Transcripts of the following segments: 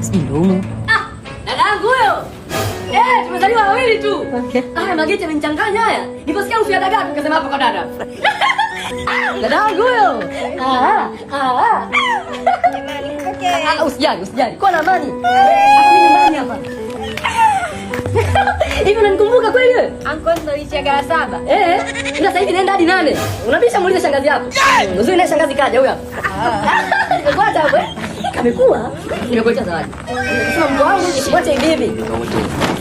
Silumu. Dadangu huyo. Tumezaliwa wawili tu. Okay. Mageti yamenichanganya haya. Niliposikia harufu ya dagaa tukasema hapo kwa dada. Dadangu huyo. Jamani, okay. Usijali. Kwa na amani. Mimi nyumbani hapa. Hivi unanikumbuka kweli wewe? Uncle ndo ichagala 7. Ila sasa hivi naenda hadi 8. Unabisha muulize shangazi yako. Uzuri na shangazi kaja huyo hapa. Nimekuacha hapo. Kamekuwa. Nimekuletea zawadi. Sema mko wangu nisimwache bibi.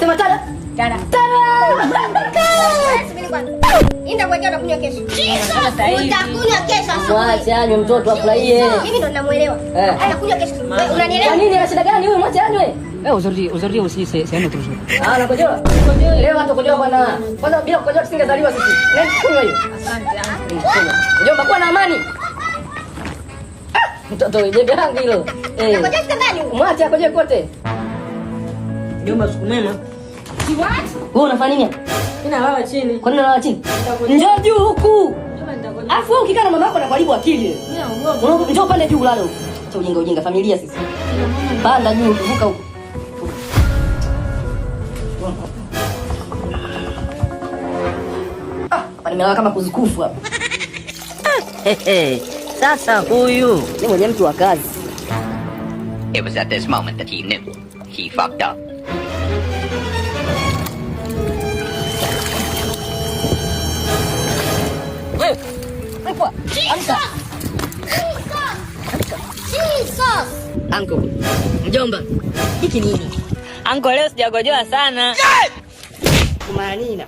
Sema tada. Tada. Subiri kwanza. Inda kwa jana kunywa kesho. Utakunywa kesho asubuhi. Mwache anywe mtoto afurahie. Mimi ndo ninamuelewa. Anakunywa kesho. Unanielewa? Kwa nini ana shida gani huyo? Mwache anywe. Aujourd'hui aussi c'est un autre jour. Nakojoa. Leo hatakojoa bwana. Kwanza bila kukojoa tusingezaliwa sisi. Nani kunywa hiyo? Asante. Mjomba kuwa na amani. Mtoto jembe langu hilo. Nakojoa kitandani. Mwache akojoe kote. Mjomba siku mema. What? Wewe unafanya nini? Mimi nalala chini. Kwa nini unalala chini? Njoo juu huku. Afu wewe ukikaa na mama yako anakuharibu akili. Njoo pande juu ulale huko. Acha ujinga familia sisi. Panda juu vuka huko. Nimelala kama kuzikufu hapa. Sasa huyu ni mwenye mtu wa kazi. It was at this moment that he knew he fucked up. Wewe, amka. Jesus. Uncle. Mjomba. Hiki nini? Uncle leo sijagojoa sana. Kumanina.